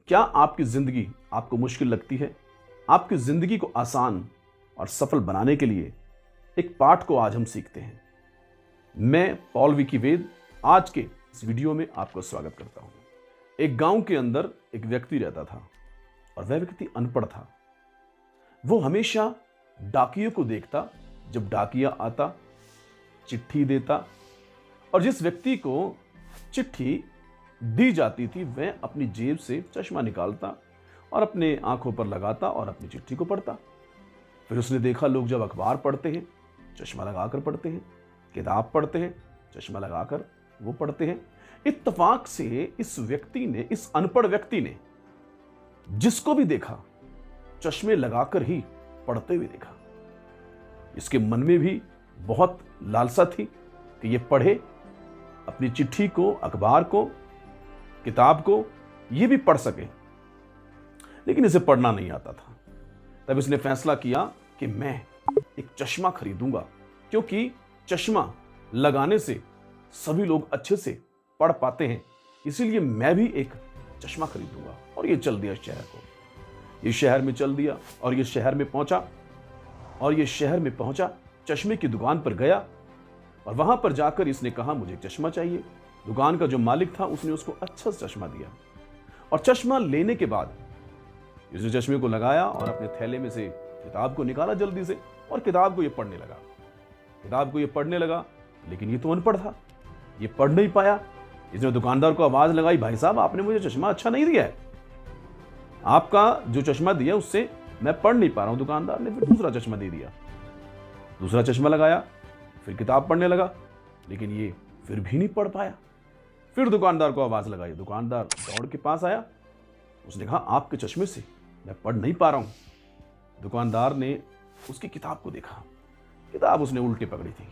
क्या आपकी ज़िंदगी आपको मुश्किल लगती है? आपकी ज़िंदगी को आसान और सफल बनाने के लिए एक पाठ को आज हम सीखते हैं। मैं पॉल विकी वेद आज के इस वीडियो में आपका स्वागत करता हूं। एक गांव के अंदर एक व्यक्ति रहता था और वह व्यक्ति अनपढ़ था। वो हमेशा डाकियों को देखता, जब डाकिया आता, चिट्ठी देता और जिस व्यक्ति को चिट्ठी दी जाती थी वह अपनी जेब से चश्मा निकालता और अपने आंखों पर लगाता और अपनी चिट्ठी को पढ़ता। फिर उसने देखा लोग जब अखबार पढ़ते हैं चश्मा लगाकर पढ़ते हैं, किताब पढ़ते हैं चश्मा लगाकर वो पढ़ते हैं। इत्तेफाक से इस अनपढ़ व्यक्ति ने जिसको भी देखा चश्मे लगाकर ही पढ़ते हुए देखा। इसके मन में भी बहुत लालसा थी कि ये पढ़े, अपनी चिट्ठी को, अखबार को, किताब को ये भी पढ़ सके, लेकिन इसे पढ़ना नहीं आता था। तब इसने फैसला किया कि मैं एक चश्मा खरीदूंगा, क्योंकि चश्मा लगाने से सभी लोग अच्छे से पढ़ पाते हैं, इसीलिए मैं भी एक चश्मा खरीदूंगा। और ये चल दिया शहर को, ये शहर में चल दिया और ये शहर में पहुंचा, चश्मे की दुकान पर गया और वहां पर जाकर इसने कहा मुझे चश्मा चाहिए। दुकान का जो मालिक था उसने उसको अच्छा सा चश्मा दिया और चश्मा लेने के बाद इसने चश्मे को लगाया और अपने थैले में से किताब को निकाला जल्दी से और किताब को ये पढ़ने लगा। लेकिन ये तो अनपढ़ था, ये पढ़ नहीं पाया। इसने दुकानदार को आवाज लगाई, भाई साहब आपने मुझे चश्मा अच्छा नहीं दिया है, आपका जो चश्मा दिया उससे मैं पढ़ नहीं पा रहा हूं। दुकानदार ने फिर दूसरा चश्मा दे दिया, दूसरा चश्मा लगाया, फिर किताब पढ़ने लगा, लेकिन ये फिर भी नहीं पढ़ पाया। फिर दुकानदार को आवाज लगाई, दुकानदार दौड़ के पास आया, उसने कहा आपके चश्मे से मैं पढ़ नहीं पा रहा हूं। दुकानदार ने उसकी किताब को देखा, किताब उसने उल्टी पकड़ी थी।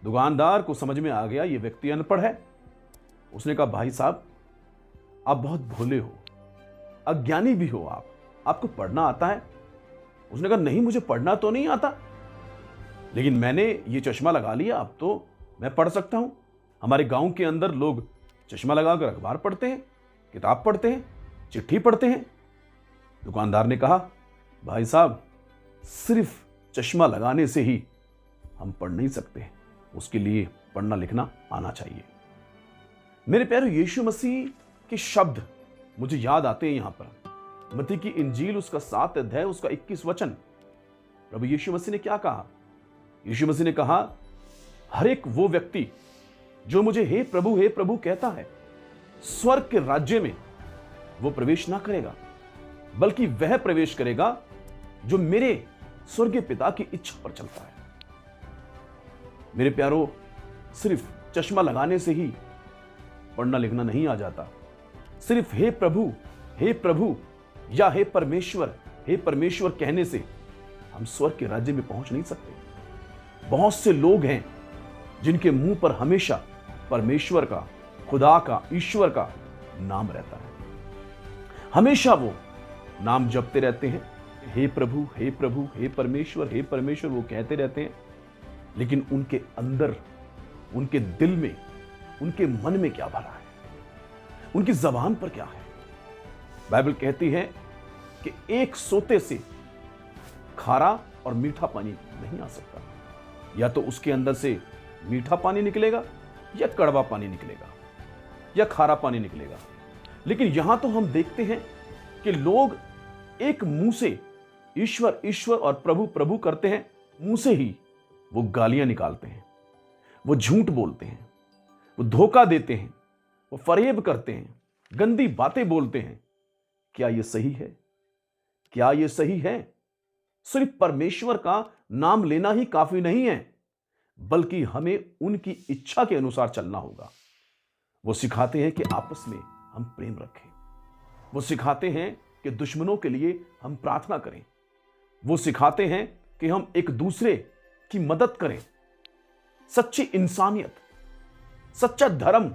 दुकानदार को समझ में आ गया ये व्यक्ति अनपढ़ है। उसने कहा भाई साहब आप बहुत भोले हो, अज्ञानी भी हो, आपको पढ़ना आता है? उसने कहा नहीं, मुझे पढ़ना तो नहीं आता, लेकिन मैंने ये चश्मा लगा लिया, अब तो मैं पढ़ सकता हूं। हमारे गांव के अंदर लोग चश्मा लगाकर अखबार पढ़ते हैं, किताब पढ़ते हैं, चिट्ठी पढ़ते हैं। दुकानदार ने कहा भाई साहब सिर्फ चश्मा लगाने से ही हम पढ़ नहीं सकते, उसके लिए पढ़ना लिखना आना चाहिए। मेरे प्यारे, यीशु मसीह के शब्द मुझे याद आते हैं। यहां पर मत्ती की इंजील उसका 7 अध्याय उसका 21 वचन, प्रभु यीशु मसीह ने क्या कहा? यीशु मसीह ने कहा हर एक वो व्यक्ति जो मुझे हे प्रभु कहता है, स्वर्ग के राज्य में वो प्रवेश ना करेगा, बल्कि वह प्रवेश करेगा जो मेरे स्वर्गीय पिता की इच्छा पर चलता है। मेरे प्यारो, सिर्फ चश्मा लगाने से ही पढ़ना लिखना नहीं आ जाता। सिर्फ हे प्रभु या हे परमेश्वर कहने से हम स्वर्ग के राज्य में पहुंच नहीं सकते। बहुत से लोग हैं जिनके मुंह पर हमेशा परमेश्वर का, खुदा का, ईश्वर का नाम रहता है। हमेशा वो नाम जपते रहते हैं, हे प्रभु हे परमेश्वर वो कहते रहते हैं, लेकिन उनके अंदर, उनके दिल में, उनके मन में क्या भरा है, उनकी जबान पर क्या है? बाइबल कहती है कि एक सोते से खारा और मीठा पानी नहीं आ सकता। या तो उसके अंदर से मीठा पानी निकलेगा या कड़वा पानी निकलेगा या खारा पानी निकलेगा। लेकिन यहां तो हम देखते हैं कि लोग एक मुंह से ईश्वर और प्रभु करते हैं, मुंह से ही वो गालियां निकालते हैं, वो झूठ बोलते हैं, वो धोखा देते हैं, वो फरेब करते हैं, गंदी बातें बोलते हैं। क्या ये सही है? सिर्फ परमेश्वर का नाम लेना ही काफी नहीं है, बल्कि हमें उनकी इच्छा के अनुसार चलना होगा। वो सिखाते हैं कि आपस में हम प्रेम रखें, वो सिखाते हैं कि दुश्मनों के लिए हम प्रार्थना करें, वो सिखाते हैं कि हम एक दूसरे की मदद करें। सच्ची इंसानियत, सच्चा धर्म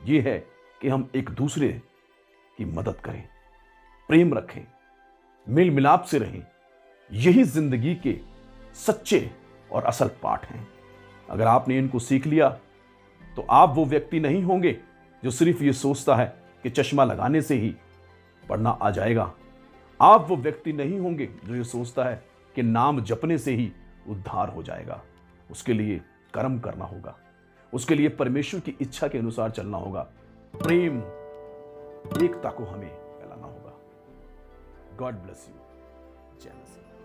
यह है कि हम एक दूसरे की मदद करें, प्रेम रखें, मेल मिलाप से रहें। यही जिंदगी के सच्चे और असल पाठ हैं। अगर आपने इनको सीख लिया तो आप वो व्यक्ति नहीं होंगे जो सिर्फ ये सोचता है कि चश्मा लगाने से ही पढ़ना आ जाएगा। आप वो व्यक्ति नहीं होंगे जो ये सोचता है कि नाम जपने से ही उद्धार हो जाएगा। उसके लिए कर्म करना होगा, उसके लिए परमेश्वर की इच्छा के अनुसार चलना होगा, प्रेम एकता को हमें फैलाना होगा। God bless you. जय मसीह।